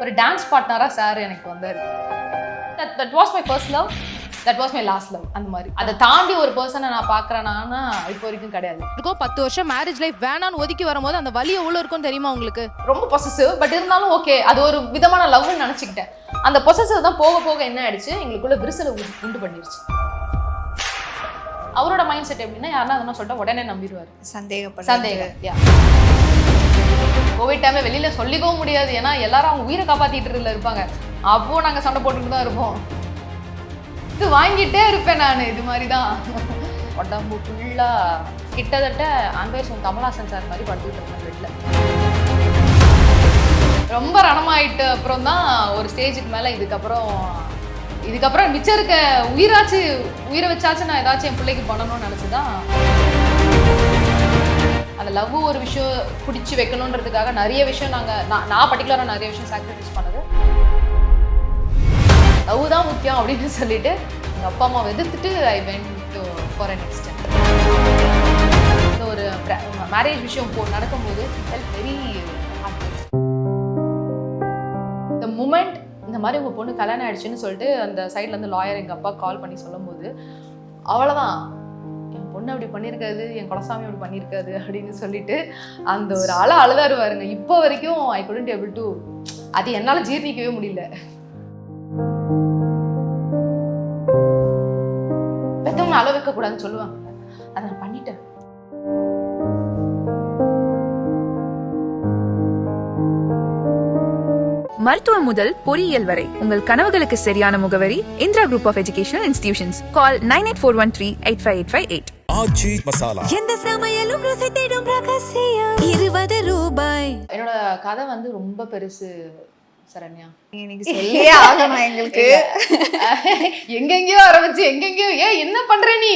ஒரு dance பார்ட்னரா sir எனக்கு வந்தாரு. that was my first love, that was my last love. அந்த மாதிரி அதை தாண்டி ஒரு பர்சனை நான் பார்க்கறேன்னா இப்போ வரைக்கும் கிடையாது. இருக்கும் 10 வருஷம் மேரேஜ் லைஃப் வேணான்னு ஒதுக்கி வரும்போது அந்த வலி எவ்வளவு இருக்கும் தெரியுமா உங்களுக்கு? ரொம்ப பொசசிவ், பட் இருந்தாலும் ஓகே, அது ஒரு விதமான லவ்னு நினைச்சுக்கிட்டேன். அந்த பொசசிவ் தான் போக போக என்ன ஆயிடுச்சு, எங்களுக்குள்ள விரிசலை உண்டு பண்ணிருச்சு. அவரோட மைண்ட் செட் எப்படின்னா, யாருன்னா அதெல்லாம் சொல்லிட்டா உடனே நம்பிடுவாரு. சந்தேகம். கோவிட் டைம்ல வெளியில சொல்லிக்கவும் முடியாது, ஏன்னா எல்லாரும் அவங்க உயிரை காப்பாத்திட்டு இருப்பாங்க. அப்போ நாங்க சண்டை போட்டுட்டு தான் இருப்போம். இது வாங்கிட்டே இருப்பேன் நான். இது மாதிரி தான் உடம்பு ஃபுல்லா கிட்டத்தட்ட அன்பேஷன் கமல்ஹாசன் சார் மாதிரி படுத்துக்கிட்டு இருப்பேன் பெட்ல. ரொம்ப ரணமாயிட்டு அப்புறம் தான் ஒரு ஸ்டேஜுக்கு மேல இதுக்கப்புறம் மிச்சம் இருக்க உயிரை வச்சாச்சு நான் ஏதாச்சும் என் பிள்ளைக்கு பண்ணணும்னு நினைச்சுதான் அந்த லவ் ஒரு விஷயம் பிடிச்சி வைக்கணுன்றதுக்காக நிறைய விஷயம் நான் பர்டிகுலராக நிறைய விஷயம் சாக்ரிஃபைஸ் பண்ணது. லவ் தான் முக்கியம் அப்படின்னு சொல்லிட்டு எங்கள் அப்பா அம்மாவை எதிர்த்துட்டு I went to for an extent. இந்த ஒரு மேரேஜ் விஷயம் நடக்கும்போது வெரி த மூமெண்ட் இந்த மாதிரி உங்கள் பொண்ணு கல்யாணம் ஆயிடுச்சுன்னு சொல்லிட்டு அந்த சைட்லேருந்து லாயர் எங்கள் அப்பா கால் பண்ணி சொல்லும்போது அவ்வளோதான், என் பொண்ணு அப்படி பண்ணியிருக்காது, என் குலசாமி அப்படி பண்ணியிருக்காது அப்படின்னு சொல்லிட்டு அந்த ஒரு அழுதாரு பாருங்க. இப்போ வரைக்கும் ஐ couldn't able to, அது என்னால் ஜீர்ணிக்கவே முடியல. பெத்தவங்க அள வைக்க கூடாதுன்னு சொல்லுவாங்க, அதை நான் பண்ணிட்டேன். மருத்துவம் முதல் பொறியியல் வரை உங்கள் கனவுகளுக்கு சரியான முகவரி Indira group of educational institutions. Call 9841385858. Aachi Masala. எந்த சமையலும் ருசி தேடும் ரகசியம் 20 ரூபாய். என்னோட கதை வந்து ரொம்ப பெருசு சரண்யா. சொல்லியே ஆகணும் எங்களுக்கு. எங்கெங்கயோ ஆரம்பிச்சு எங்கெங்கயோ என்ன பண்ற நீ,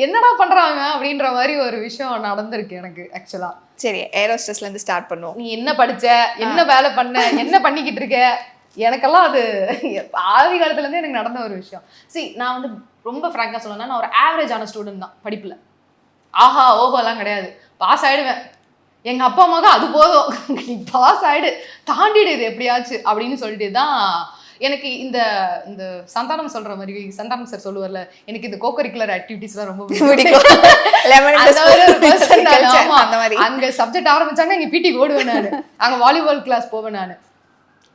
என்னடா பண்றாங்க அப்படின்ற மாதிரி ஒரு விஷயம் நடந்திருக்கு எனக்கு ஆக்சுவலா. சரி, ஏரோஸ்டஸ்ல இருந்து ஸ்டார்ட் பண்ணுவோம். நீ என்ன படிச்ச, என்ன வேலை பண்ண, என்ன பண்ணிக்கிட்டு இருக்க, எனக்கெல்லாம் அது ஆதி காலத்துல இருந்து எனக்கு நடந்த ஒரு விஷயம். நான் வந்து ரொம்ப ஃப்ராங்கா சொல்லணும்னா, நான் ஒரு ஆவரேஜான ஸ்டூடெண்ட் தான் படிப்புல. ஆஹா ஓஹோ எல்லாம் கிடையாது, பாஸ் ஆயிடுவேன். எங்க அப்பா அம்மாவுக்கு அது போதும், நீ பாஸ் ஆயிடு, தாண்டிடு இது எப்படியாச்சு அப்படின்னு சொல்லிட்டு தான் எனக்கு இந்த இந்த சந்தானம் சொல்ற மாதிரி, சந்தானம் சார் சொல்லுவார்ல, எனக்கு இந்த கோகரிக்குலர் ஆக்டிவிட்டிஸ்லாம் ரொம்ப பிடிக்கும். அங்க சப்ஜெக்ட் ஆரம்பிச்சாங்க, இங்க பிடி ஓடுவேன் நான், அங்க வாலிபால் கிளாஸ் போவேன் நான்.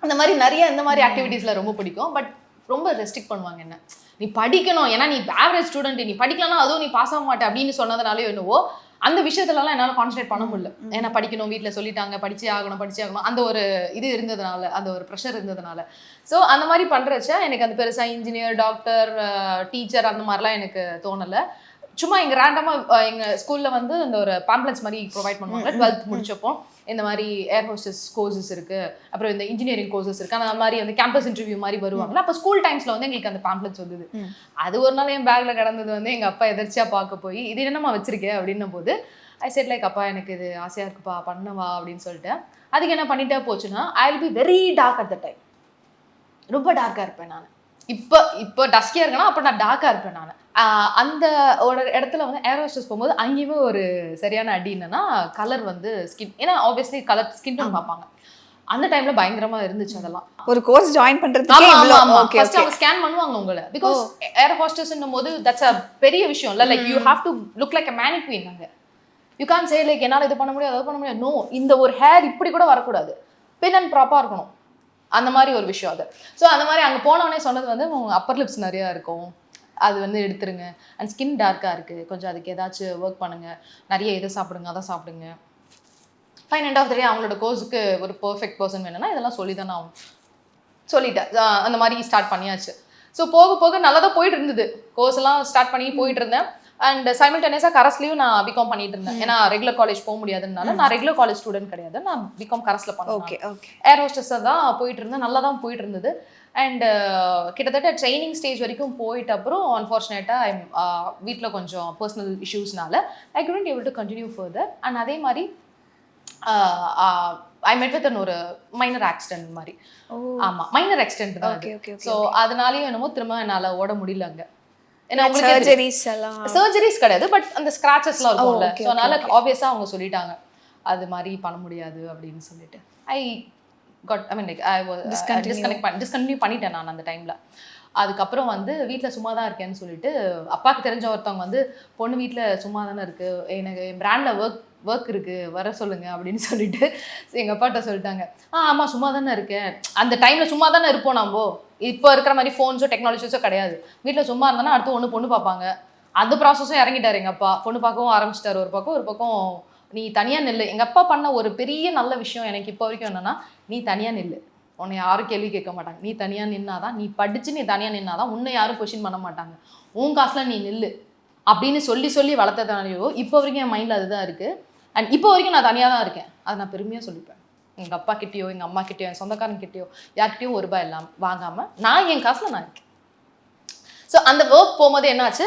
அந்த மாதிரி நிறைய இந்த மாதிரி ஆக்டிவிட்டிஸ்ல ரொம்ப பிடிக்கும். பட் ரொம்ப ரெஸ்ட்ரிக்ட் பண்ணுவாங்க என்ன, நீ படிக்கணும், ஏன்னா நீ ஆவரேஜ் ஸ்டூடெண்ட், நீ படிக்கலன்னா அதுவும் நீ பாஸ் ஆக மாட்டே அப்படின்னு சொன்னதுனாலே என்னவோ அந்த விஷயத்துலலாம் என்னால் கான்சன்ட்ரேட் பண்ண முடியல. ஏன்னா படிக்கணும், வீட்டில் சொல்லிட்டாங்க, படிச்சே ஆகணும், அந்த ஒரு இது இருந்ததுனால, அந்த ஒரு ப்ரெஷர் இருந்ததுனால. ஸோ அந்த மாதிரி பண்ணுறச்ச எனக்கு அந்த பெருசாக இன்ஜினியர், டாக்டர், டீச்சர் அந்த மாதிரிலாம் எனக்கு தோணலை. சும்மா இங்கே ரேண்டமாக எங்கள் ஸ்கூலில் வந்து இந்த ஒரு பேம்ப்ளெட்ஸ் மாதிரி ப்ரொவைட் பண்ணுவாங்க. 12th முடிச்சப்போ இந்த மாதிரி ஏர் ஹோஸ்டஸ் கோர்சஸ் இருக்குது, அப்புறம் இந்த இன்ஜினியரிங் கோர்சஸ் இருக்குது, அந்த மாதிரி வந்து கேம்பஸ் இன்டர்வியூ மாதிரி வருவாங்களா. அப்போ ஸ்கூல் டைம்ஸில் வந்து எங்களுக்கு அந்த பேம்ப்ளெட்ஸ் வந்தது. அது ஒரு நாள் என் பேக்கில் கிடந்தது வந்து எங்கள் அப்பா எதிர்ச்சியாக பார்க்க போய், இது என்னம்மா வச்சிருக்கேன் அப்படின்னும் போது ஐ செட் லைக், அப்பா எனக்கு இது ஆசையாக இருக்குப்பா, பண்ணவா அப்படின்னு சொல்லிட்டு. அதுக்கு என்ன பண்ணிட்டே போச்சுன்னா, I will be very dark at the time. ரொம்ப டார்க்காக இருப்பேன் நான். இப்போ டஸ்கியாக இருக்கேன்னா அப்போ நான் டார்க்காக இருப்பேன் நான். அந்த ஒரு இடத்துல வந்து ஏர் ஹோஸ்டஸ் போகும்போது அங்கேயுமே ஒரு சரியான அடி என்னன்னா, கலர் வந்து ஸ்கின், ஏன்னா ஆப்வியஸ்லி கலர் ஸ்கின் டோன் பார்ப்பாங்க. அந்த டைம்ல பயங்கரமா இருந்துச்சு. அதெல்லாம் ஒரு கோர்ஸ் ஜாயின் பண்றதுக்கு ஃபர்ஸ்ட் அவங்க ஸ்கேன் பண்ணுவாங்க உங்களை, பிகாஸ் ஏர் ஹோஸ்டஸ்ன்னும் போது தட்ஸ் a பெரிய விஷயம் இல்ல. Like you have to look like a mannequin. அங்க யூ கான் சே லைக் என்னால் இது பண்ண முடியாது, அது பண்ண முடியாது. நோ, இந்த ஒரு ஹேர் இப்படி கூட வரக்கூடாது, பின் அண்ட் ப்ராப்பராக இருக்கணும், அந்த மாதிரி ஒரு விஷயம் அது. ஸோ அந்த மாதிரி அங்கே போனவொடனே சொன்னது வந்து, அப்பர் லிப்ஸ் நிறையா இருக்கும், அது வந்து எடுத்துருங்க, அண்ட் ஸ்கின் டார்க்காக இருக்குது, கொஞ்சம் அதுக்கு ஏதாச்சும் ஒர்க் பண்ணுங்கள், நிறைய இதை சாப்பிடுங்க, அதை சாப்பிடுங்க. ஃபைன், எண்ட் ஆஃப் த டே அவங்களோட கோர்ஸுக்கு ஒரு பர்ஃபெக்ட் பர்சன் வேணும்னா இதெல்லாம் சொல்லி தானே ஆகும். சொல்லிட்டேன், அந்த மாதிரி ஸ்டார்ட் பண்ணியாச்சு. ஸோ போக போக நல்லா தான் போயிட்டு இருந்தது. கோர்ஸ் எல்லாம் ஸ்டார்ட் பண்ணி போயிட்டு இருந்தேன். அண்ட் சைமல்டேனியஸாக கரஸ்லையும் நான் பிகாம் பண்ணிட்டு இருந்தேன். ஏன்னா ரெகுலர் காலேஜ் போக முடியாதுனால, நான் ரெகுலர் காலேஜ் ஸ்டூடெண்ட் கிடையாது, நான் பிகாம் கரஸ்ல பண்ணேன். ஏர் ஹோஸ்டஸாக தான் போயிட்டு இருந்தேன், நல்லா தான் போயிட்டு இருந்தது. அண்ட் கிட்டத்தட்ட ட்ரைனிங் ஸ்டேஜ் வரைக்கும் போயிட்டு அப்புறம் அன்ஃபார்ச்சுனேட்டாக வீட்டில் கொஞ்சம் பர்சனல் இஷ்யூஸ்னால I couldn't able to continue further. And அதே மாதிரி ஐ மெட் வித் ஒரு மைனர் ஆக்சிடென்ட் மாதிரி. ஆமாம், மைனர் ஆக்சிடென்ட் தான். ஸோ அதனாலேயும் என்னமோ திரும்ப என்னால் ஓட முடியல அங்கே. சர்ஜரிஸ் கிடையாது, பட் அந்த ஸ்கிராச்சஸ்லாம் இருக்கும்ல. ஸோ அதனால ஆப்வியஸாக அவங்க சொல்லிட்டாங்க அது மாதிரி பண்ண முடியாது அப்படின்னு சொல்லிட்டு. I got I mean like I discontinue பண்ணிட்டேன் நான் அந்த டைமில். அதுக்கப்புறம் வந்து வீட்டில் சும்மா தான் இருக்கேன்னு சொல்லிட்டு அப்பாவுக்கு தெரிஞ்ச ஒருத்தவங்க வந்து பொண்ணு வீட்டில் சும்மா தானே இருக்குது, எனக்கு என் பிராண்டில் ஒர்க் இருக்குது வர சொல்லுங்க அப்படின்னு சொல்லிட்டு எங்கள் அப்பாட்ட சொல்லிட்டாங்க. ஆமாம் சும்மா தானே இருக்கேன். அந்த டைமில் சும்மா தானே இருப்போம் நம்ம, இப்போ இருக்கிற மாதிரி ஃபோன்ஸோ டெக்னாலஜிஸோ கிடையாது. வீட்டில் சும்மா இருந்தானா அடுத்து ஒன்று பொண்ணு பார்ப்பாங்க. அந்த ப்ராசஸும் இறங்கிட்டார் எங்கள் அப்பா. பொண்ணு பார்க்கவும் ஆரம்பிச்சிட்டார். ஒரு பக்கம் நீ தனியாக நில்லு. எங்கள் அப்பா பண்ண ஒரு பெரிய நல்ல விஷயம் எனக்கு இப்போ வரைக்கும் என்னென்னா, நீ தனியாக நில்லு, உன்னை யாரும் கேள்வி கேட்க மாட்டாங்க. நீ தனியாக நின்னாதான், நீ படித்து நீ தனியாக நின்னாதான் உன்னை யாரும் கொஸ்டின் பண்ண மாட்டாங்க. உன் காசில் நீ நில்லு அப்படின்னு சொல்லி வளர்த்ததுனாலையோ இப்போ வரைக்கும் என் மைண்டில் அதுதான் இருக்குது. அண்ட் இப்போ வரைக்கும் நான் தனியாக தான் இருக்கேன். அதை நான் பெருமையாக சொல்லிப்பேன். எங்கள் அப்பா கிட்டேயோ எங்கள் அம்மா கிட்டேயோ என் சொந்தக்காரன் கிட்டேயோ யார்கிட்டயோ ₹1 இல்லாமல் வாங்காமல் நான் என் காசில் நான் இருக்கேன். ஸோ அந்த ஒர்க் போகும்போது என்னாச்சு,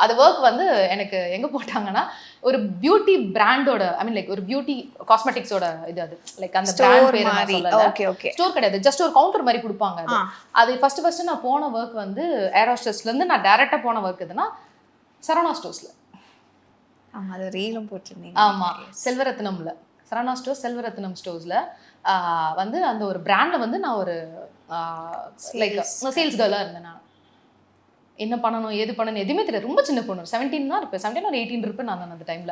அது ஒர்க் வந்து எனக்கு எங்கே போட்டாங்கன்னா ஒரு பியூட்டி பிராண்டோட ஐ மீன் லைக் ஒரு பியூட்டி காஸ்மெட்டிக்ஸோட இது, அது லைக் அந்த பிராண்ட் பேர் நான் சொல்லல, ஸ்டோர் கிடையாது, ஜஸ்ட் ஒரு கவுண்டர் மாதிரி கொடுப்பாங்க. அது ஃபர்ஸ்ட் நான் போன ஒர்க் வந்து ஏர் ஹோஸ்டஸ்லேருந்து நான் டேரெக்டாக போன ஒர்க் எதுனா சரவணா ஸ்டோர்ஸில். ஆமாம், அது ரீலும் போட்டிருந்தீங்க. ஆமாம், செல்வரத்னமில், சரவணா ஸ்டோர்ஸ் செல்வரத்னம் ஸ்டோர்ஸில் வந்து அந்த ஒரு பிராண்டில் வந்து நான் ஒரு லைக் சேல்ஸ் கேர்ளாக இருந்தேன். நான் என்ன பண்ணணும் ஏது பண்ணணும் எதுவுமே தெரியாது. ரொம்ப சின்ன பொண்ணு, 17 தான் இருப்பேன், 17 or 18 இருப்பேன் நான் அந்த டைமில்.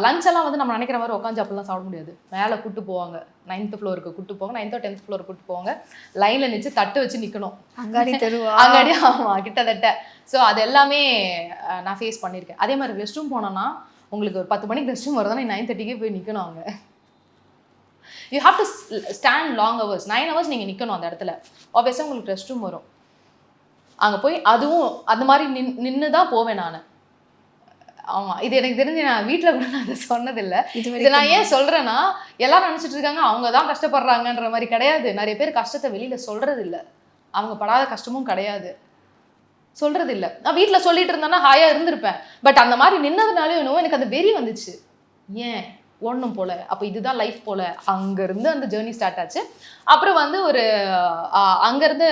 லஞ்ச் எல்லாம் வந்து நம்ம நினைக்கிற மாதிரி உட்காந்து அப்படிலாம் சாப்பிட முடியாது. மேலே கூட்டு போவாங்க, 9th ஃப்ளோருக்கு கூட்டு போவாங்க, 9th or 10th ஃப்ளோருக்கு கூட்டு போவாங்க. லைனில் நின்று தட்டு வச்சு நிற்கணும், அங்காடி தருவா அங்காடி. ஆமாம், கிட்டத்தட்ட. ஸோ அது எல்லாமே நான் ஃபேஸ் பண்ணியிருக்கேன். அதே மாதிரி ரெஸ்ட் ரூம் போனோன்னா உங்களுக்கு ஒரு 10 மணிக்கு ரெஸ்ட் ரூம் வருதுன்னா 9:30 போய் நிற்கணும். அவங்க you have to stand long hours, 9 hours நீங்கள் நிற்கணும் அந்த இடத்துல. ஆப்வியஸாக உங்களுக்கு ரெஸ்ட் ரூம் வரும். அங்கே போய் அதுவும் அந்த மாதிரி நின்று தான் போவேன் நான். ஆமாம், இது எனக்கு தெரிஞ்சு நான் வீட்டில் கூட நான் அதை சொன்னதில்லை. இது நான் ஏன் சொல்கிறேன்னா, எல்லாரும் நினச்சிட்டு இருக்காங்க அவங்க தான் கஷ்டப்படுறாங்கன்ற மாதிரி. கிடையாது. நிறைய பேர் கஷ்டத்தை வெளியில் சொல்கிறது இல்லை, அவங்க படாத கஷ்டமும் கிடையாது, சொல்கிறது இல்லை. நான் வீட்டில் சொல்லிட்டு இருந்தேன்னா ஹாயாக இருந்திருப்பேன். பட் அந்த மாதிரி நின்னதுனாலே இன்னும் எனக்கு அந்த வெறி வந்துச்சு, ஏன் ஓடணும் போல, அப்போ இதுதான் லைஃப் போல. அங்கேருந்து அந்த ஜேர்னி ஸ்டார்ட் ஆச்சு. அப்புறம் வந்து ஒரு அங்கேருந்து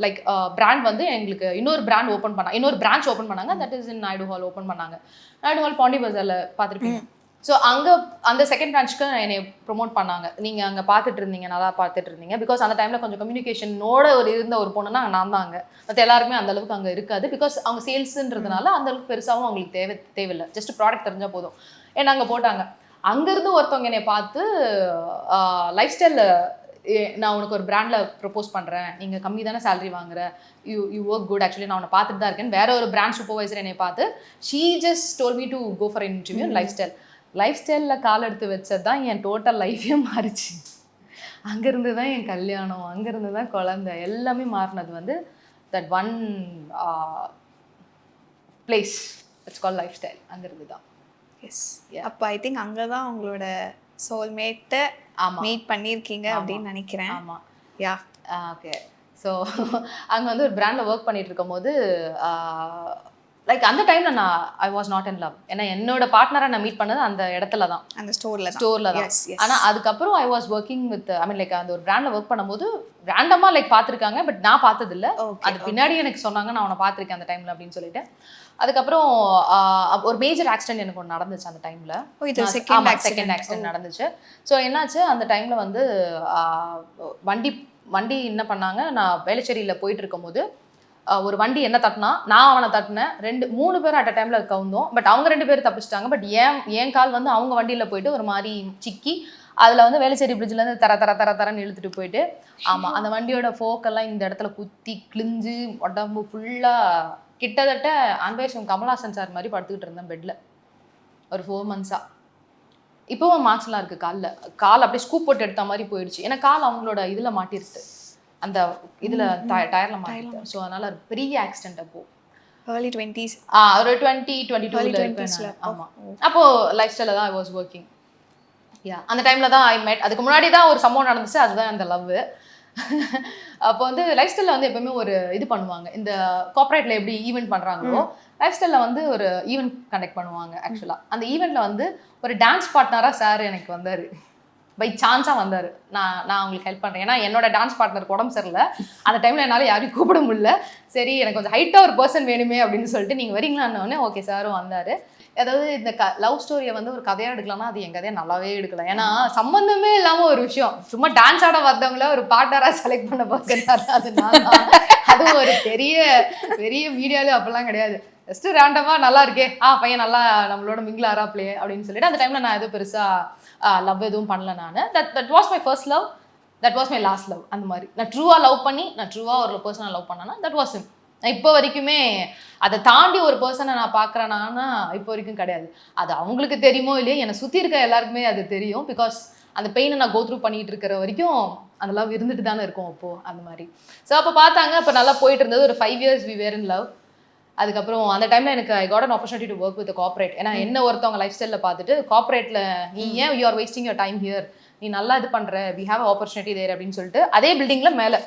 லைக் பிராண்ட் வந்து எங்களுக்கு இன்னொரு பிராண்ட் ஓப்பன் பண்ணாங்க, இன்னொரு பிரான்ச் ஓப்பன் பண்ணாங்க. That is in Naidu hall open பண்ணாங்க. நாயுடு ஹால் பாண்டி பஜாரில் பார்த்துருப்பீங்க. ஸோ அங்கே அந்த செகண்ட் பிரான்ச்சுக்கு என்னை ப்ரொமோட் பண்ணாங்க. நீங்கள் அங்கே பார்த்துட்டு இருந்தீங்க, நல்லா பார்த்துட்டு இருந்தீங்க. பிகாஸ் அந்த டைமில் கொஞ்சம் கம்யூனிகேஷனோட இருந்த ஒரு பொண்ணுன்னா நான் தான். அங்கே மற்ற எல்லாருமே அந்தளவுக்கு அங்கே இருக்காது. பிகாஸ் அவங்க சேல்ஸுன்றதுனால அந்தளவுக்கு பெருசாகவும் அவங்களுக்கு தேவையில்லை, ஜஸ்ட் ப்ராடக்ட் தெரிஞ்சால் போதும். ஏன்னா அங்கே போட்டாங்க. அங்கேருந்து ஒருத்தவங்க என்னை பார்த்து லைஃப் ஸ்டைலில் நான் உனக்கு ஒரு பிராண்டில் ப்ரப்போஸ் பண்ணுறேன், நீங்கள் கம்மி தானே சேலரி வாங்குற, யூ ஒர்க் குட், ஆக்சுவலி நான் உன்னை பார்த்துட்டு தான் இருக்கேன். வேற ஒரு பிராண்ட் சூப்பர்வைசர் என்னை பார்த்து she just told me to go for interview லைஃப் ஸ்டைலில் கால் எடுத்து வச்சது தான் என் டோட்டல் லைஃபே மாறிச்சு. அங்கேருந்து தான் என் கல்யாணம், அங்கேருந்து தான் குழந்தை, எல்லாமே மாறினது வந்து that one place, it's call life style. அங்கேருந்து தான். எஸ், அப்போ ஐ திங்க் அங்கே தான் உங்களோட சோல்மேட்டை மீட் பண்ணியிருக்கீங்க அப்படின்னு நினைக்கிறேன். ஆமாம், யா, ஓகே. ஸோ அங்கே வந்து ஒரு பிராண்டில் ஒர்க் பண்ணிட்டு இருக்கும் போது லைக் அந்த டைமில் நான் I was not in love. ஏன்னா என்னோட பார்ட்னரை நான் மீட் பண்ணது அந்த இடத்துல தான், அந்த ஸ்டோரில் தான். ஆனால் அதுக்கப்புறம் I was working with I mean like அந்த ஒரு பிராண்டில் ஒர்க் பண்ணும்போது ரேண்டமாக லைக் பார்த்துருக்காங்க, பட் நான் பார்த்ததில்ல. அது பின்னாடி எனக்கு சொன்னாங்க நான் அவனை பார்த்துருக்கேன் அந்த டைமில் அப்படின்னு சொல்லிட்டு. அதுக்கப்புறம் ஒரு மேஜர் ஆக்சிடென்ட் எனக்கு ஒன்று நடந்துச்சு அந்த டைமில். செகண்ட் ஆக்சிடென்ட் நடந்துச்சு. ஸோ என்னாச்சு, அந்த டைமில் வந்து வண்டி என்ன பண்ணாங்க, நான் வேளச்சேரியில் போயிட்டு இருக்கும்போது ஒரு வண்டி என்ன தட்டினா, நான் அவனை தட்டினேன். 3 பேர் அட் அ டைமில் கவுந்தோம். பட் அவங்க 2 பேர் தப்பிச்சிட்டாங்க. பட் என் கால் வந்து அவங்க வண்டியில் போயிட்டு ஒரு மாதிரி சிக்கி அதில் வந்து வேளச்சேரி பிரிட்ஜிலேருந்து தரன்னு இழுத்துட்டு போயிட்டு, ஆமாம், அந்த வண்டியோட ஃபோக்கெல்லாம் இந்த இடத்துல குத்தி கிழிஞ்சு உடம்பு ஃபுல்லாக கிட்டத்தட்ட அன்பேஷம் கமல்ஹாசன் சார் மாதிரி படுத்துக்கிட்டு இருந்தேன் பெட்டில் ஒரு 4 months. இப்போவும் மார்க்ஸ்லாம் இருக்குது காலில். கால் அப்படியே ஸ்கூப் போட்டு எடுத்த மாதிரி போயிடுச்சு. ஏன்னா கால் அவங்களோட இதில் மாட்டிருச்சு, அந்த இதில் டயரில் மாட்டிருச்சு. ஸோ அதனால் பெரிய ஆக்சிடென்ட். அப்போது early 20s, ஒரு 20-22. ஆமாம், அப்போது லைஃப் ஸ்டைலில் தான் ஐ வாஸ் ஒர்க்கிங். அந்த டைமில் தான் ஐ மெட். அதுக்கு முன்னாடி தான் ஒரு சம்பவம் நடந்துச்சு, அதுதான் அந்த லவ். அப்போ வந்து லைஃப் ஸ்டைலில் வந்து எப்பவுமே ஒரு இது பண்ணுவாங்க, இந்த கார்ப்பரேட்டில் எப்படி ஈவெண்ட் பண்ணுறாங்களோ லைஃப் ஸ்டைலில் வந்து ஒரு ஈவெண்ட் கண்டக்ட் பண்ணுவாங்க. ஆக்சுவலாக அந்த ஈவெண்ட்டில் வந்து ஒரு டான்ஸ் பார்ட்னராக சார் எனக்கு வந்தார், பை சான்ஸாக வந்தார். நான் உங்களுக்கு ஹெல்ப் பண்ணுறேன். ஏன்னா என்னோட டான்ஸ் பார்ட்னருக்கு உடம்பு சரியில்லை அந்த டைமில், என்னால் யாரையும் கூப்பிட முடியல. சரி, எனக்கு கொஞ்சம் ஹைட்டாக ஒரு பர்சன் வேணுமே அப்படின்னு சொல்லிட்டு நீங்கள் வரீங்களான்னொடனே ஓகே சாரும் வந்தார். அதாவது இந்த லவ் ஸ்டோரியை வந்து ஒரு கதையா எடுக்கலாம்னா அது என் கதையை நல்லாவே எடுக்கலாம். ஏன்னா சம்பந்தமே இல்லாம ஒரு விஷயம், சும்மா டான்ஸ் ஆட வந்தவங்கள ஒரு பார்ட்னரா செலக்ட் பண்ண பர்சன் அது நான் தான். அதுவும் ஒரு பெரிய பெரிய மீடியாலும் அப்பெல்லாம் கிடையாது. ஜஸ்ட் ரேண்டமா நல்லா இருக்கே, பையன் நல்லா நம்மளோட மிங்கிள் ஆறாப்லே அப்படின்னு சொல்லிட்டு அந்த டைம்ல நான் எதுவும் பெருசா லவ் எதுவும் பண்ணல. நான் that was my first love, that was my last love. அந்த மாதிரி நான் ட்ரூவா லவ் பண்ணி நான் ட்ரூவா ஒரு பர்சனை லவ் பண்ணேன்னா தட் வாஸ் ஹிம். நான் இப்போ வரைக்குமே அதை தாண்டி ஒரு பர்சனை நான் பார்க்குறேன்னா இப்போ வரைக்கும் கிடையாது. அது அவங்களுக்கு தெரியுமோ இல்லையோ, என்னை சுற்றி இருக்க எல்லாருக்குமே அது தெரியும். பிகாஸ் அந்த பெயினை நான் கோ த்ரூ பண்ணிட்டு இருக்கிற வரைக்கும் அந்த லவ் இருந்துட்டு தானே இருக்கும் அப்போ அந்த மாதிரி. ஸோ அப்போ பார்த்தாங்க, அப்போ நல்லா போயிட்டு இருந்தது. ஒரு 5 years we were in love. அதுக்கப்புறம் அந்த டைம்ல எனக்கு I got an opportunity to work with a corporate. ஏன்னா என்ன ஒருத்தவங்க லைஃப் ஸ்டைலில் பார்த்துட்டு கார்பரேட்ல நீ ஏன் you are wasting your time here, நீ நல்லா இது பண்ற, வி ஹேவ் ஆப்பர்ச்சுனிட்டி தேர் அப்படின்னு சொல்லிட்டு அதே பில்டிங்ல மேலே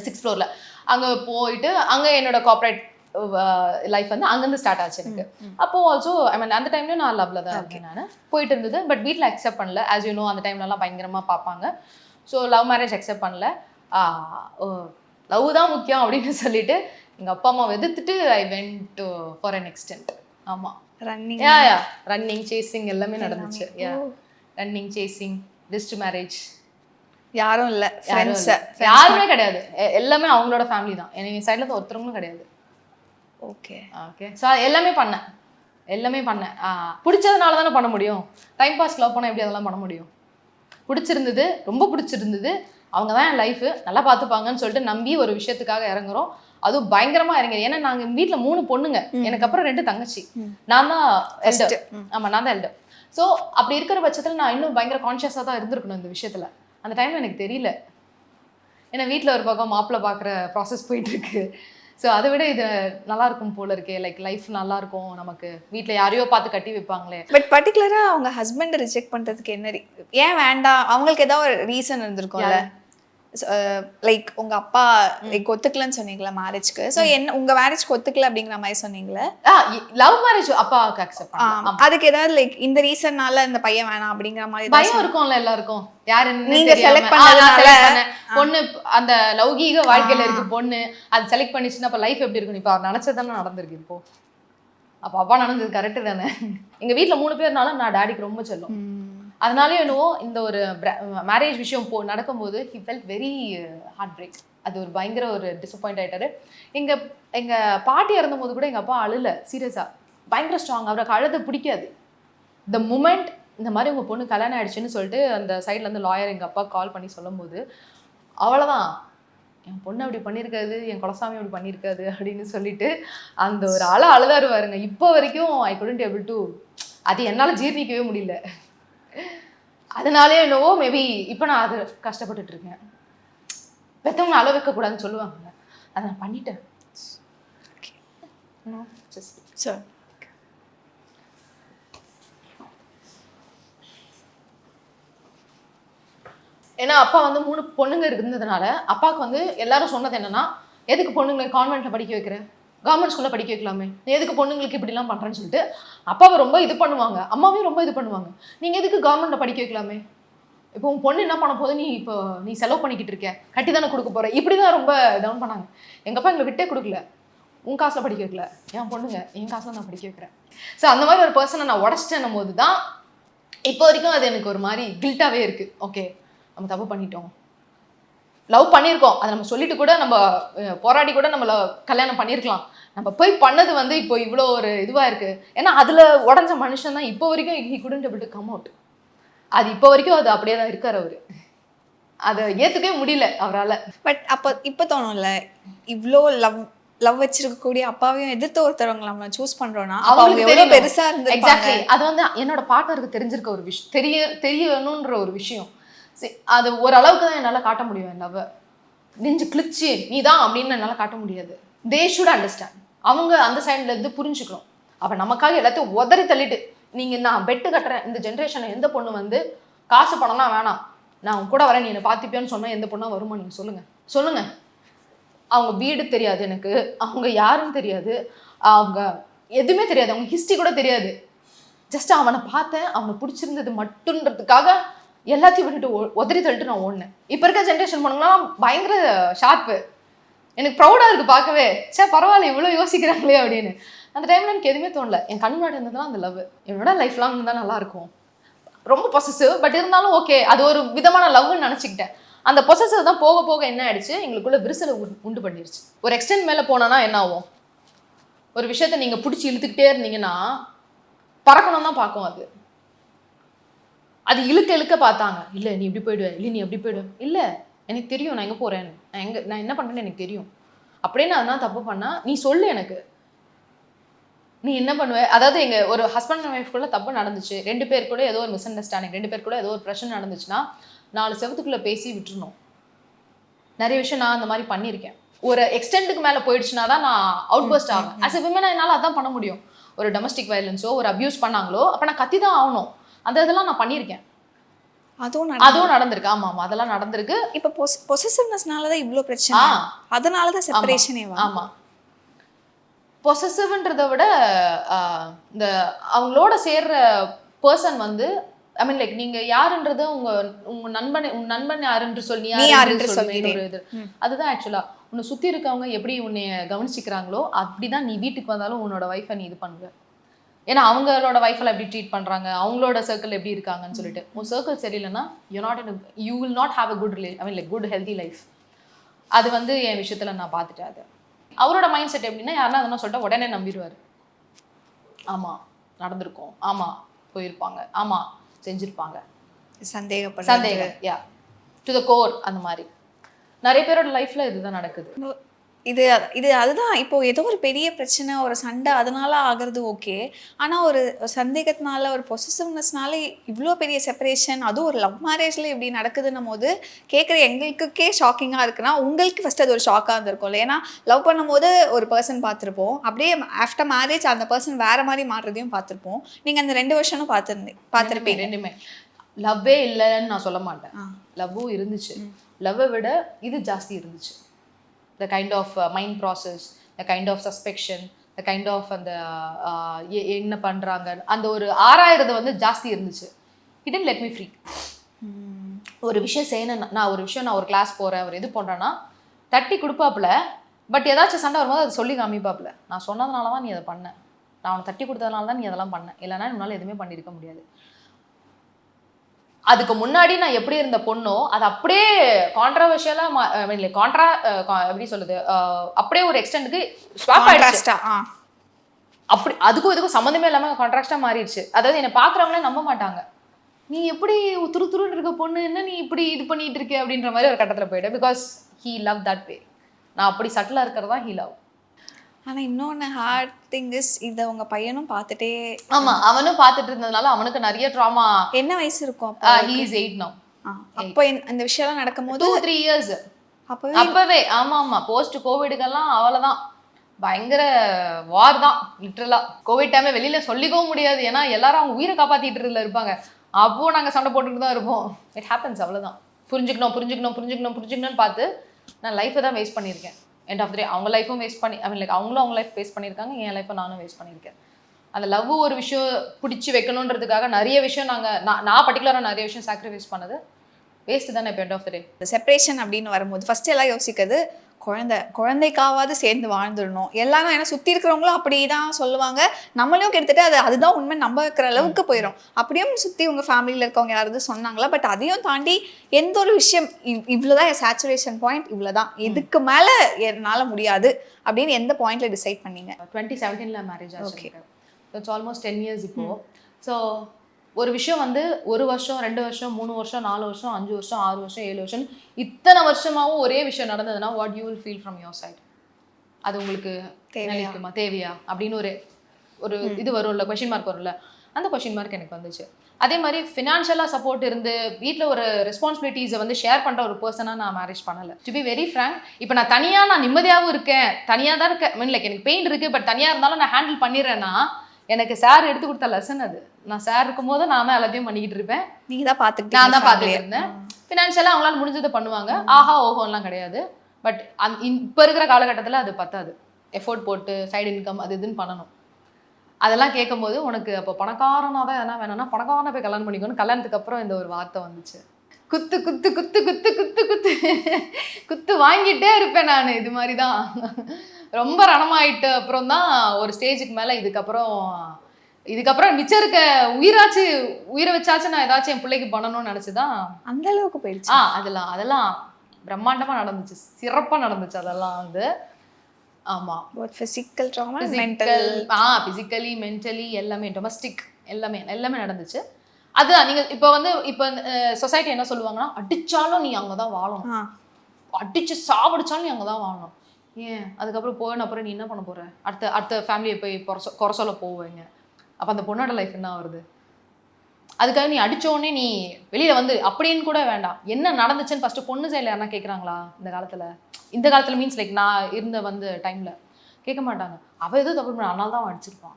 6th floor அங்கே போயிட்டு அங்கே என்னோட கார்பரேட் லைஃப் வந்து அங்கேருந்து ஸ்டார்ட் ஆச்சு எனக்கு. அப்போ ஆல்சோ ஐ மீன் அந்த டைம்லயும் நான் லவ்ல தான் இருக்கேன். நான் போயிட்டு இருந்தது. பட் வீட்டில் அக்செப்ட் பண்ணல. ஆஸ் யூ நோ அந்த டைம்லலாம் பயங்கரமாக பார்ப்பாங்க. ஸோ லவ் மேரேஜ் அக்செப்ட் பண்ணல. லவ் தான் முக்கியம் அப்படின்னு சொல்லிட்டு எங்கள் அப்பா அம்மாவை எதிர்த்துட்டு I went for an extent. ஆமாம், ரன்னிங் சேசிங் எல்லாமே நடந்துச்சு. ரன்னிங் சேசிங் லிஸ்ட் மேரேஜ் யாரும் இல்லை, யாருமே கிடையாது. எல்லாமே அவங்களோட ஃபேமிலி தான். என் சைடில் தான் ஒருத்தவங்களும் கிடையாது. Okay okay. ஸோ எல்லாமே பண்ணேன். பிடிச்சதுனால தானே பண்ண முடியும். டைம் பாஸ் லவ் பண்ண எப்படி அதெல்லாம் பண்ண முடியும்? பிடிச்சிருந்தது, ரொம்ப பிடிச்சிருந்தது, அவங்க தான் என் லைஃபு, நல்லா பார்த்துப்பாங்கன்னு சொல்லிட்டு நம்பி ஒரு விஷயத்துக்காக இறங்குறோம். அதுவும் பயங்கரமா இறங்குது. ஏன்னா நாங்க வீட்டுல 3 பொண்ணுங்க, எனக்கு அப்புறம் 2 தங்கச்சி, நான் தான் எல்டர். ஆமா, நான் தான் எல்டர். ஸோ அப்படி இருக்கிற பட்சத்துல நான் இன்னும் பயங்கர கான்சியஸா தான் இருந்திருக்கணும் இந்த விஷயத்துல. அந்த டைம்ல எனக்கு தெரியல. ஏன்னா வீட்டுல ஒரு பக்கம் மாப்பிள்ளை பாக்குற ப்ராசஸ் போயிட்டு இருக்கு. ஸோ அதை விட இது நல்லா இருக்கும் போல இருக்கே, லைக் லைஃப் நல்லா இருக்கும் நமக்கு, வீட்டில் யாரையோ பார்த்து கட்டி வைப்பாங்களே. பட் பர்டிகுலராக அவங்க ஹஸ்பண்டை ரிஜெக்ட் பண்ணுறதுக்கு என்ன ஏன் வேண்டாம்? அவங்களுக்கு ஏதாவது ஒரு ரீசன் இருந்திருக்கும்ல. லைக் உங்க அப்பா லைக் ஒத்துக்கலன்னு சொன்னீங்களா மேரேஜ்க்கு? ஸோ என்ன உங்க மேரேஜ்க்கு ஒத்துக்கல அப்படிங்கிற மாதிரி சொன்னீங்களே. லவ் மேரேஜ் அப்பாவுக்கு அக்செப்ட் பண்ணலாம். அதுக்கு ஏதாவது லைக் இந்த ரீசன்னால இந்த பையன் வேணாம் அப்படிங்கிற மாதிரி பயம் இருக்கும்ல எல்லாருக்கும். யாரு நீங்க செலக்ட் பண்ணதுனால பொண்ணு அந்த லௌகீக வாழ்க்கையில இருக்கு பொண்ணு, அது செலக்ட் பண்ணிச்சுன்னா அப்ப லைஃப் எப்படி இருக்கும்? இப்ப அவர் நினைச்சதானே நடந்திருக்கு. இப்போ அப்ப அப்பா நடந்தது கரெக்டு தானே. எங்க வீட்டுல 3 பேர்னால நான் டாடிக்கு ரொம்ப செல்லும். அதனாலே என்னவோ இந்த ஒரு மேரேஜ் விஷயம் நடக்கும்போது he felt very hard break. அது ஒரு பயங்கர ஒரு டிசப்பாயிண்ட் ஆயிட்டாரு. எங்க பாட்டி இறந்தபோது கூட எங்க அப்பா அழுல, சீரியஸா பயங்கர ஸ்ட்ராங். அவருக்கு அழுது பிடிக்காது. த மூமெண்ட் இந்த மாதிரி உங்க பொண்ணு கல்யாணம் ஆயிடுச்சுன்னு சொல்லிட்டு அந்த சைட்ல இருந்து லாயர் எங்க அப்பா கால் பண்ணி சொல்லும் போது அவ்வளவுதான், என் பொண்ணு அப்படி பண்ணியிருக்காது, என் குலசாமி அப்படி பண்ணியிருக்காது அப்படின்னு சொல்லிட்டு அந்த ஒரு அழுதாரு பாருங்க. இப்போ வரைக்கும் ஐ குடன்ட் ஏபிள் டு, அது என்னால ஜீர்ணிக்கவே முடியல. அதனாலே என்னவோ மேபி இப்போ நான் அது கஷ்டப்பட்டுட்டு இருக்கேன். பெற்றவங்க அளவு வைக்கக்கூடாதுன்னு சொல்லுவாங்க, அதை நான் பண்ணிட்டேன். ஏன்னா அப்பா வந்து 3 பொண்ணுங்க இருந்ததுனால அப்பாவுக்கு வந்து எல்லாரும் சொன்னது என்னன்னா, எதுக்கு பொண்ணுங்களை கான்வென்ட்ல படிக்க வைக்கிற, கவர்மெண்ட் ஸ்கூல்ல படிக்க வைக்கலாமே, எதுக்கு பொண்ணுங்களுக்கு இப்படிலாம் பண்றேன்னு சொல்லிட்டு அப்பாவை ரொம்ப இது பண்ணுவாங்க, அம்மாவையும் ரொம்ப இது பண்ணுவாங்க. நீங்க எதுக்கு கவர்மெண்ட்ல படிக்க வைக்கலாமே, இப்போ உன் பொண்ணு என்ன பண்ண போது, நீ செலவு பண்ணிக்கிட்டு இருக்க, கட்டி தானே கொடுக்க போற, இப்படிதான் ரொம்ப டவுன் பண்ணாங்க. எங்க அப்பா எங்களை விட்டே கொடுக்கல. உன் காசுல படிக்க வைக்கல, என் பொண்ணுங்க என் காசுல நான் படிக்க வைக்கிறேன். ஸோ அந்த மாதிரி ஒரு பர்சனை நான் உடச்சிட்டேன்னும் போது தான் இப்போ வரைக்கும் அது எனக்கு ஒரு மாதிரி கில்ட்டாவே இருக்கு. ஓகே, நம்ம தப்பு பண்ணிட்டோம், லவ் பண்ணியிருக்கோம், அதை நம்ம சொல்லிட்டு கூட நம்ம போராடி கூட நம்மள கல்யாணம் பண்ணியிருக்கலாம். நம்ம போய் பண்ணது வந்து இப்போ இவ்வளோ ஒரு இதுவாக இருக்கு. ஏன்னா அதில் உடஞ்ச மனுஷன் தான் இப்போ வரைக்கும் he couldn't able to come out. அது இப்போ வரைக்கும் அது அப்படியே தான் இருக்கார் அவரு. அதை ஏற்றுக்கவே முடியல அவரால். பட் அப்போ இப்போ தோணும்ல, இவ்வளோ லவ் வச்சிருக்கக்கூடிய அப்பாவையும் எதிர்த்து ஒருத்தரவங்க நம்ம சூஸ் பண்றோம்னா அவங்களுக்கு எவ்வளவு பெருசா இருந்து. எக்ஸாக்ட்லி, அது வந்து என்னோட பார்ட்னருக்கு தெரிஞ்சிருக்க ஒரு விஷயம், தெரியணுன்ற ஒரு விஷயம். அது ஓரளவுக்கு தான் என்னால் காட்ட முடியும். என் லவ் நெஞ்சு கிழிச்சு நீ தான் அப்படின்னு என்னால் காட்ட முடியாது. They should understand. அவங்க அந்த சைட்ல இருந்து புரிஞ்சுக்கணும். அப்போ நமக்காக எல்லாத்தையும் உதறி தள்ளிட்டு நீங்கள் நான் பெட்டு கட்டுறேன், இந்த ஜென்ரேஷனில் எந்த பொண்ணு வந்து காசு பணம்லாம் வேணாம், நான் உங்க கூட வரேன், நீ என்னை பார்த்துப்பியான்னு சொன்னால் எந்த பொண்ணா வருமா? நீங்கள் சொல்லுங்கள். அவங்க வீடு தெரியாது எனக்கு, அவங்க யாருன்னு தெரியாது, அவங்க எதுவுமே தெரியாது, அவங்க ஹிஸ்ட்ரி கூட தெரியாது. ஜஸ்ட் அவனை பார்த்தேன், அவனை பிடிச்சிருந்தது மட்டுன்றதுக்காக எல்லாத்தையும் விட்டுட்டு உதறி தள்ளிட்டு நான் ஓடினேன். இப்போ இருக்க ஜென்ரேஷன் பொண்ணுங்களாம் பயங்கர ஷார்ப்பு. எனக்கு ப்ரௌடாக இருக்குது பார்க்கவே. சே பரவாயில்ல இவ்வளோ யோசிக்கிறாங்களே அப்படின்னு. அந்த டைம்ல எனக்கு எதுவுமே தோணல. என் கண் முன்னாடி இருந்ததுலாம் அந்த லவ் என்னோட லைஃப் லாங் இருந்தால் நல்லா இருக்கும். ரொம்ப பொசசிவ், பட் இருந்தாலும் ஓகே, அது ஒரு விதமான லவ்னு நினச்சிக்கிட்டேன். அந்த பொசசிவ் தான் போக போக என்ன ஆயிடுச்சு, எங்களுக்குள்ள விரிசலை உண்டு பண்ணிடுச்சு. ஒரு எக்ஸ்டென்ட் மேலே போனோன்னா என்ன ஆகும், ஒரு விஷயத்த நீங்க பிடிச்சி இழுத்துக்கிட்டே இருந்தீங்கன்னா பறக்கணும் தான் பார்க்கும். அது இழுக்க பார்த்தாங்க, இல்லை நீ இப்படி போயிடுவேன், இல்லை நீ அப்படி போயிடுவேன், இல்லை எனக்கு தெரியும் நான் எங்கே போகிறேன்னு, நான் என்ன பண்ணுறேன்னு எனக்கு தெரியும். அப்படின்னு அதெல்லாம் தப்பு பண்ணா நீ சொல்லு எனக்கு, நீ என்ன பண்ணுவ. அதாவது எங்க ஒரு ஹஸ்பண்ட் அண்ட் ஒய்ஃப்குள்ள தப்பு நடந்துச்சு, 2 பேர் கூட ஏதோ ஒரு மிஸ் அண்டர்ஸ்டாண்டிங், 2 பேர் கூட ஏதோ ஒரு பிரச்சனை நடந்துச்சுன்னா 4 செவத்துக்குள்ள பேசி விட்டுருணும். நிறைய விஷயம் நான் அந்த மாதிரி பண்ணியிருக்கேன். ஒரு எக்ஸ்டெண்டுக்கு மேலே போயிடுச்சுன்னா தான் நான் அவுட் பர்ஸ்ட் ஆகும். அஸ் எ விமன் என்னால் அதான் பண்ண முடியும். ஒரு டொமஸ்டிக் வயலன்ஸோ ஒரு அபியூஸ் பண்ணாங்களோ அப்போ நான் கத்தி தான் ஆகணும். அந்த இதெல்லாம் நான் பண்ணியிருக்கேன். அதுவும் நடந்திருக்கு. ஆமா ஆமா, அதெல்லாம் நடந்திருக்கு. இப்போ பொசசிவ்னஸ்னால தான் இவ்வளோ பிரச்சனை, அதனால தான் செப்பரேஷனே. ஆமா, பொசசிவ்ன்றதை விட இந்த அவங்களோட சேர்ற பர்சன் வந்து ஐ மீன் லைக் நீங்க யாருன்றது உங்க நண்பன் யாருன்னு சொல்லி ஒரு இது அதுதான் ஆக்சுவலா உன்னை சுத்தி இருக்கவங்க எப்படி உன்னைய கவனிச்சுக்கிறாங்களோ அப்படிதான் நீ வீட்டுக்கு வந்தாலும் உன்னோட வைஃபை நீ இது பண்ணுவ. ஏன்னா அவங்களோட வைஃபெல்லாம் எப்படி ட்ரீட் பண்றாங்க, அவங்களோட சர்க்கிள் எப்படி இருக்காங்கன்னு சொல்லிட்டு உன் சர்க்கிள் சரியில்லைன்னா you will not have a good I mean like good healthy life. அது வந்து என் விஷயத்துல நான் பார்த்துட்டேன். அது அவரோட மைண்ட் செட் எப்படின்னா யாருன்னா அதெல்லாம் சொல்லிட்டா உடனே நம்பிடுவார். ஆமா நடந்திருக்கும், ஆமா போயிருப்பாங்க, ஆமா செஞ்சிருப்பாங்க, சந்தேகம் யா டு த கோர். அந்த மாதிரி நிறைய பேரோட லைஃப்ல இதுதான் நடக்குது. இது அதுதான் இப்போ ஏதோ ஒரு பெரிய பிரச்சனை, ஒரு சண்டை அதனால ஆகிறது ஓகே. ஆனால் ஒரு சந்தேகத்தினால, ஒரு பொசசிவ்னஸ்னால இவ்வளோ பெரிய செப்பரேஷன், அதுவும் ஒரு லவ் மேரேஜில் இப்படி நடக்குதுன்னும் போது கேட்குற எங்களுக்கே ஷாக்கிங்காக இருக்குன்னா உங்களுக்கு ஃபஸ்ட் அது ஒரு ஷாக்காக இருந்திருக்கும்ல. ஏன்னா லவ் பண்ணும்போது ஒரு பர்சன் பார்த்துருப்போம், அப்படியே ஆஃப்டர் மேரேஜ் அந்த பர்சன் வேறு மாதிரி மாறுறதையும் பார்த்துருப்போம். நீங்கள் அந்த 2 வருஷமும் பார்த்துருப்பீங்க. ரெண்டுமே லவ்வே இல்லைன்னு நான் சொல்ல மாட்டேன். லவ்வும் இருந்துச்சு, லவ்வை விட இது ஜாஸ்தி இருந்துச்சு. the kind of mind process, the kind of suspicion, the kind of அந்த என்ன பண்றாங்க அந்த ஒரு ஆராயிறது வந்து ஜாஸ்தி இருந்துச்சு. He didn't let me free. ஒரு விஷயம் செய்யணும், நான் ஒரு கிளாஸ் போறேன், ஒரு இது பண்றேன்னா தட்டி கொடுப்பாப்புல, பட் ஏதாச்சும் சண்டை வரும்போது அதை சொல்லி காமிப்பாப்புல, நான் சொன்னதுனால தான் நீ அதை பண்ண, நான் அவனை தட்டி கொடுத்ததுனால தான் நீ அதெல்லாம் பண்ண, இல்லைன்னா உன்னால எதுவுமே பண்ணியிருக்க முடியாது. அதுக்கு முன்னாடி நான் எப்படி இருந்த பொண்ணோ அது அப்படியே கான்ட்ரவர்ஷியலா எப்படி சொல்லுது, அப்படியே ஒரு எக்ஸ்டெண்டுக்கு ஸ்வாப் ஆயிடுச்சு. அப்படி அதுக்கும் இதுக்கும் சம்மந்தமே இல்லாம கான்ட்ராஸ்டா மாறிடுச்சு. அதாவது என்னை பாக்குறவங்களே நம்ப மாட்டாங்க, நீ எப்படி துருன்னு இருக்க பொண்ணு, என்ன நீ இப்படி இது பண்ணிட்டு இருக்க அப்படின்ற மாதிரி ஒரு கட்டத்துல போயிடு. Because he love that way. நான் அப்படி சட்டிலா இருக்கிறதா ஹீ லவ். ஆனால் இன்னொன்று ஹார்ட் திங் இஸ், இதை உங்கள் பையனும் பார்த்துட்டே. ஆமா, அவனும் பார்த்துட்டு இருந்ததுனால அவனுக்கு நிறைய ட்ராமா. என்ன வயசு இருக்கும்? he is 8 now. அப்போ இந்த விஷயம்லாம் நடக்கும்போது 2-3 years அப்பவே. ஆமா, போஸ்ட் கோவிடுக்கெல்லாம் அவ்வளோதான், பயங்கர வார் தான் லிட்டரலா. கோவிட் டைமே வெளியில சொல்லிக்கவும் முடியாது, ஏன்னா எல்லாரும் அவங்க உயிரை காப்பாத்திட்டு இருப்பாங்க. அப்போ நாங்க சண்டை போட்டுட்டு தான் இருப்போம். இட் ஹேப்பன்ஸ், அவ்வளோதான். புரிஞ்சுக்கணும்னு பார்த்து நான் லைஃப்பை தான் வேஸ்ட் பண்ணியிருக்கேன். எண்ட் ஆஃப் த டே அவங்க லைஃப்பும் வேஸ்ட் பண்ணி ஐ மீன் லைக் அவங்களும் அவங்க லைஃப் வேஸ்ட் பண்ணியிருக்காங்க, என் லைஃப்பை நானும் வேஸ்ட் பண்ணியிருக்கேன். அந்த லவ் ஒரு விஷயம் பிடிச்சி வைக்கணுன்றதுக்காக நிறைய விஷயம் நான் பர்டிகுலராக நிறைய விஷயம் சாக்ரிஃபைஸ் பண்ணது வேஸ்ட் தானே. இப்போ end of the day separation அப்படின்னு வரும்போது ஃபர்ஸ்ட் எல்லாம் யோசிக்கிறது குழந்தைக்காவது சேர்ந்து வாழ்ந்துடணும் எல்லாரும். ஏன்னா சுற்றி இருக்கிறவங்களும் அப்படி தான் சொல்லுவாங்க, நம்மளையும் கிட்டத்தட்ட அதுதான் உண்மை நம்ப வைக்கிற அளவுக்கு போயிடும். அப்படியும் சுற்றி உங்கள் ஃபேமிலியில் இருக்கவங்க யாராவது சொன்னாங்களா? பட் அதையும் தாண்டி எந்த ஒரு விஷயம் இவ்வளோதான் என் சேச்சுரேஷன் பாயிண்ட், இவ்வளோதான், இதுக்கு மேலே என்னால் முடியாது அப்படின்னு எந்த பாயிண்ட்ல டிசைட் பண்ணீங்க? 2017 மேரேஜ் ஆச்சு. இட்ஸ் ஆல்மோஸ்ட் 10 years இப்போ. ஸோ ஒரு விஷயம் வந்து 1 வருஷம் 2 வருஷம் 3 வருஷம் 4 வருஷம் 5 வருஷம் 6 வருஷம் 7 வருஷம் இத்தனை வருஷமாவும் ஒரே விஷயம் நடந்ததுன்னா what you will feel from your side? அது உங்களுக்கு தேவையா அப்படின்னு ஒரு இது வரும்ல, கொஸ்டின் மார்க் வரும்ல. அந்த கொஸ்டின் மார்க் எனக்கு வந்துச்சு. அதே மாதிரி ஃபினான்ஷியலாக சப்போர்ட் இருந்து வீட்டில் ஒரு ரெஸ்பான்சிபிலிட்டிஸை வந்து ஷேர் பண்ணுற ஒரு பர்சனாக நான் மேரேஜ் பண்ணலை. டு பி வெரி ஃப்ராங்க், இப்போ நான் தனியாக நான் நிம்மதியாகவும் இருக்கேன், தனியாக தான் இருக்கேன், மீன் லைக் எனக்கு பெயின் இருக்குது, பட் தனியாக இருந்தாலும் நான் ஹேண்டில் பண்ணிடுறேன்னா எனக்கு சார் எடுத்து கொடுத்த லெசன் அது. நான் சார் இருக்கும்போது நான் தான் எல்லாத்தையும் பண்ணிக்கிட்டு இருப்பேன், நீங்கள் தான் பார்த்துக்கிட்டு நான் தான் பார்த்துட்டு இருந்தேன். ஃபினான்ஷியலாக அவங்களால முடிஞ்சதை பண்ணுவாங்க, ஆஹா ஓஹோலாம் கிடையாது. பட் இப்போ இருக்கிற காலகட்டத்தில் அது பத்தாது. எஃபோர்ட் போட்டு சைடு இன்கம் அது இதுன்னு பண்ணணும். அதெல்லாம் கேட்கும்போது உனக்கு அப்போ பணக்காரனாக தான் எதனா வேணும்னா பணக்காரனை போய் கல்யாணம் பண்ணிக்கணும். கல்யாணத்துக்கு அப்புறம் இந்த ஒரு வார்த்தை வந்துச்சு, குத்து குத்து குத்து குத்து குத்து குத்து குத்து வாங்கிட்டே இருப்பேன் நான். இது மாதிரி தான் ரொம்ப ரணமாயிட்டு அப்புறம் தான் ஒரு ஸ்டேஜுக்கு மேல இதுக்கப்புறம் மிச்சம் இருக்க உயிரை வச்சாச்சும் நான் ஏதாச்சும் என் பிள்ளைக்கு பண்ணணும்னு நினைச்சுதான் அந்த அளவுக்கு போயிடுச்சு. அதெல்லாம் பிரம்மாண்டமா நடந்துச்சு, சிறப்பா நடந்துச்சு அதெல்லாம் வந்து. ஆமா, physical trauma, mental, physically mentally எல்லாமே, டொமஸ்டிக் எல்லாமே நடந்துச்சு. அது நீங்க இப்போ சொசைட்டி என்ன சொல்லுவாங்கன்னா, அடிச்சாலும் நீ அங்கதான் வாழணும், அடிச்சு சாவடிச்சாலும் நீ அங்கதான் வாழணும். ஏன் அதுக்கப்புறம் போன அப்புறம் நீ என்ன பண்ண போற? அடுத்த ஃபேமிலியை போய் குறை சொல்ல போவீங்க. அப்ப அந்த பொண்ணோட லைஃப் என்ன வருது? அதுக்காக நீ அடிச்சோடனே நீ வெளியில வந்து அப்படின்னு கூட வேண்டாம். என்ன நடந்துச்சுன்னு ஃபர்ஸ்ட் பொண்ணு சைடுல யாரா கேட்குறாங்களா? இந்த காலத்துல மீன்ஸ் லைக் நான் இருந்த டைம்ல கேட்க மாட்டாங்க. அவ எதுவும் தப்பு பண்ண, அதனால தான் அவன் அடிச்சிருப்பான்.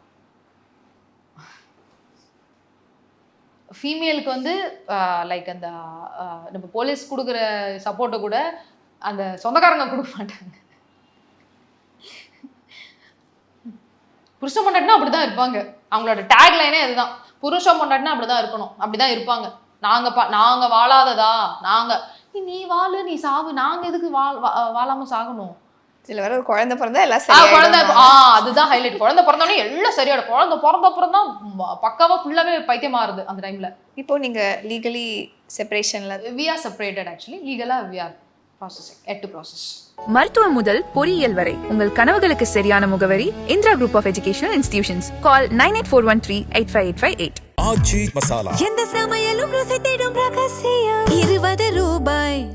ஃபீமேலுக்கு லைக் அந்த நம்ம போலீஸ் கொடுக்குற சப்போர்ட்டை கூட அந்த சொந்தக்காரங்க கொடுக்க மாட்டாங்க. புருஷன் பொண்டாட்டினா அப்படிதான் இருப்பாங்க. அவங்களோட டேக் லைனே அதுதான், புருஷன் பொண்டாட்டினா அப்படிதான் இருக்கணும், அப்படிதான் இருப்பாங்க. நாங்க வாழாததா, நீ வாழு நீ சாவு, நாங்க எதுக்கு வாழாம சாகணும்? இதுல வேற ஒரு குழந்தை பிறந்தா எல்லாம் சரியாயிடும். அதுதான் ஹைலைட். குழந்தை பிறந்தோடனே எல்லாம் சரியாயிடும். குழந்தை பிறந்த அப்புறம் தான் பக்காவா ஃபுல்லாவே பைத்தியமா இருது அந்த டைம்ல. இப்போ நீங்க legally செப்பரேஷன்ல we are separated actually. legally we are processing, yet to process. மருத்துவம் முதல் பொறியியல் வரை உங்கள் கனவுகளுக்கு சரியான முகவரி Indira group of educational institutions. Call 9841385858. எந்த சமையலும் ருசி தேடும் ரகசியம் 20 ரூபாய்.